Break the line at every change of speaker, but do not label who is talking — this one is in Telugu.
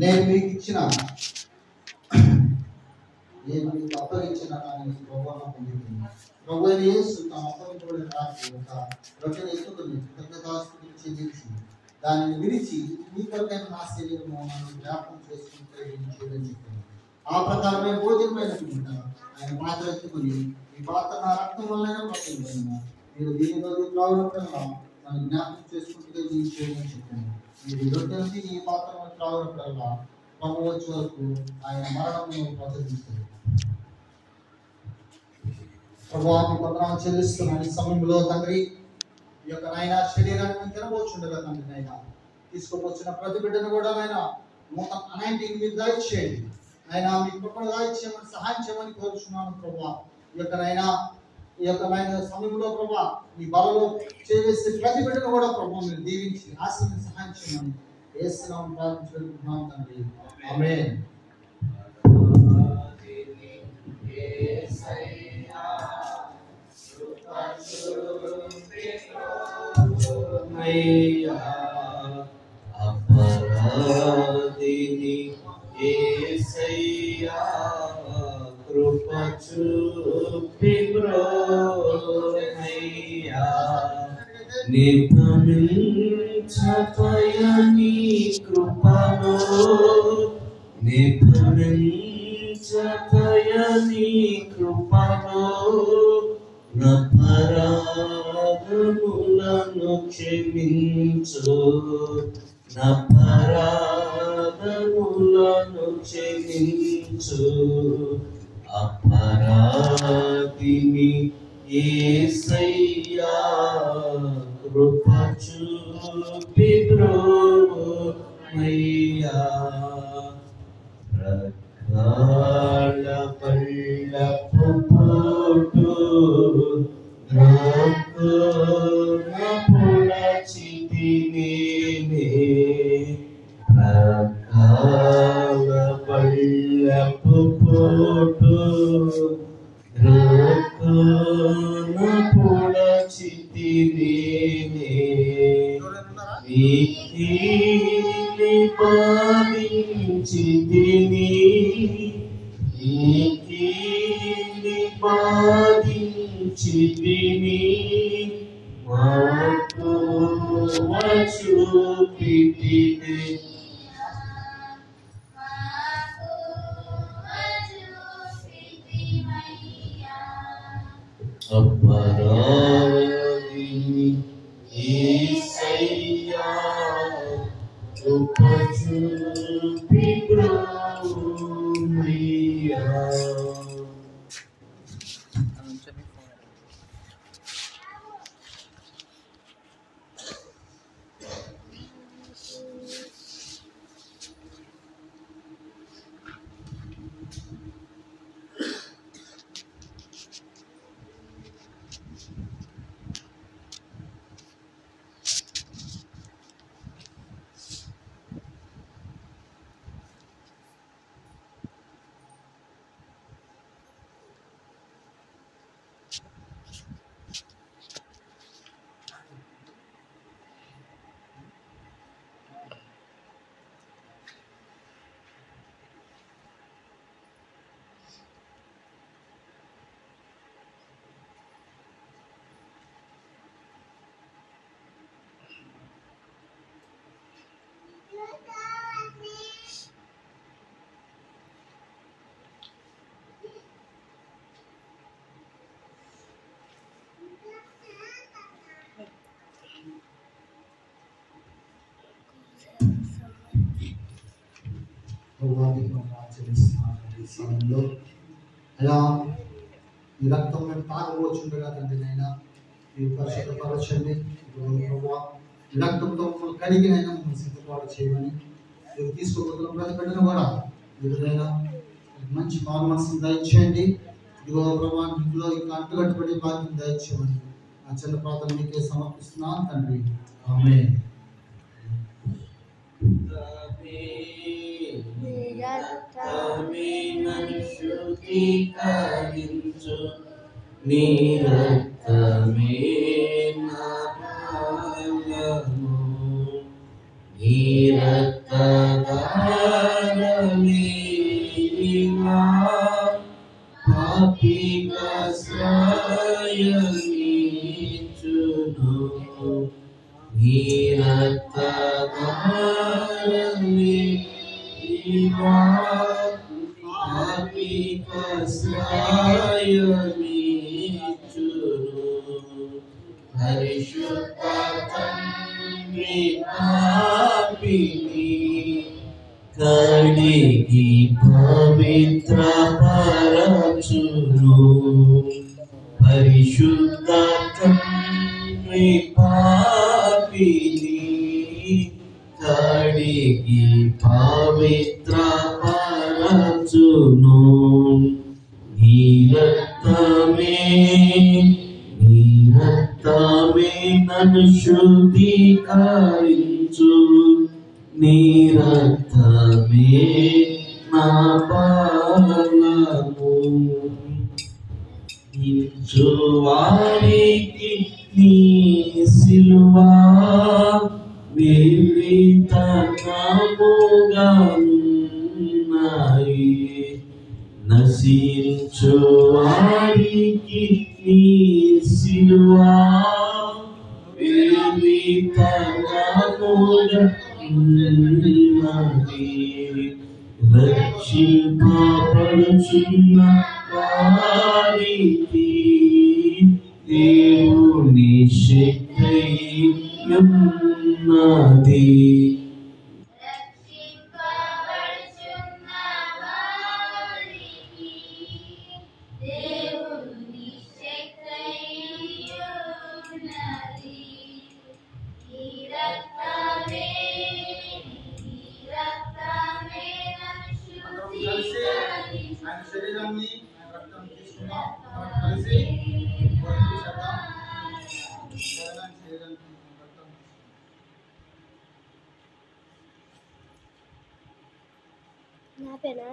నేను మీకు అప్పగించిన ప్రభు అయిన యేసు తాను అప్పగించబడిన రాత్రి ఒక రొట్టెను ఎత్తుకుని కృతజ్ఞతాస్తుతులు చెల్లించి దానిని విడిచి మీ కొరకైన నా శరీరము నన్ను జ్ఞాపకం చేసుకుంటే చూడని చెప్పాను. ఆ ప్రకారమే భోజనమైన ఆయన పాత్ర ఎత్తుకుని ఈ పాత్ర నా రక్తం వల్లనే పట్టింది, మీరు దీని రోజు త్రాగునప్పుడల్లా నన్ను జ్ఞాపకం చేసుకుంటే నేను చేయమని చెప్పాను. మీరు ఈ రొట్టెని ఈ పాత్రను త్రాగునప్పుడల్లా ప్రభు వచ్చే వరకు ఆయన మరణం ప్రచురిస్తారు. ప్రభావాన్ని కొందరు చెల్లిస్తున్నాను. ఈ సమయంలో తండ్రి ఈ యొక్క నాయన శరీరాన్ని తినబోచుండగా తండ్రి నాయన తీసుకుపోతున్న ప్రతి బిడ్డను కూడా ఆయన నూతన అనాయింటింగ్ మీరు దాయిచేయండి. ఆయన మీ కృపను దాయిచేయమని సహాయం చేయమని కోరుచున్నాను ప్రభా. ఈ యొక్క నాయన సమయంలో ప్రభా మీ బలలో చేసే ప్రతి బిడ్డను కూడా ప్రభావం మీరు దీవించి ఆశీర్వదించి సహాయం చేయమని యేసునామములో ప్రార్థించుకుంటున్నాం తండ్రి. ఆమేన్.
అపరాధిని యేసయ్యా కృప చూపి బ్రోమయ్యా నిపుణించతయని కృపను నిపుణించతయని కృపను నపరాధములను క్షమించు నపరాధములను క్షమించు అపరాధిని యేసయ్యా కృప చూపి బ్రోమయ్యా రకాల పళ్ళపు పోటు పుడచితినే రకాల పళ్ళపు పోటు పుడచితినే నీకిని బాధించితిని నీకిని బాధించితిని మాకు చూపితిని అపరాధిని యేసయ్యా కృప చూపి బ్రోమయ్యా.
సమయంలో అలా ఈ రక్తం మేము తాగవచ్చుండగా తండ్రి నైనా మీరు పరిశుద్ధపరచండి. ప్రభావ ఈ రక్తంతో కడిగినైనా మమ్మల్ని సిద్ధపాటు చేయమని మీరు తీసుకోబోతున్న ప్రతి బిడ్డను కూడా ఎదురైనా మంచి మారు మనసును దయచేయండి. ఇదిగో ప్రభావ ఇంట్లో ఇంకా అంటుకట్టుబడి బాధ్యత దయచేయమని నా చిన్న ప్రార్థన మీకే సమర్పిస్తున్నాను తండ్రి. ఆమేన్.
నీ రక్తమే నా బలము, నీ రక్తదానము సాయమిచ్చును నీ రక్తధారమే పాపిక సాయమిచ్చును పరిశుద్ధ తండ్రి పాపిని కడిగి పవిత్ర పరచును పరిశుద్ధ తండ్రి పాపిని కడిగి పవిత్ర పరచును నీ రక్తమే నన్ను శుద్ధీకరించు నీ రక్తమే నా బలము వారికి నీ సిలువా వివిధముగానున్నాయి నశించు వారికి నీ సిలువా వివిధముగానున్నది రక్షింపబడుచున్న వారికి దేవుని శక్తి ఉన్నది
ఆయన శరీరాన్ని ఆయన రక్తం తీసుకున్నాం కలిసి
నా పేనా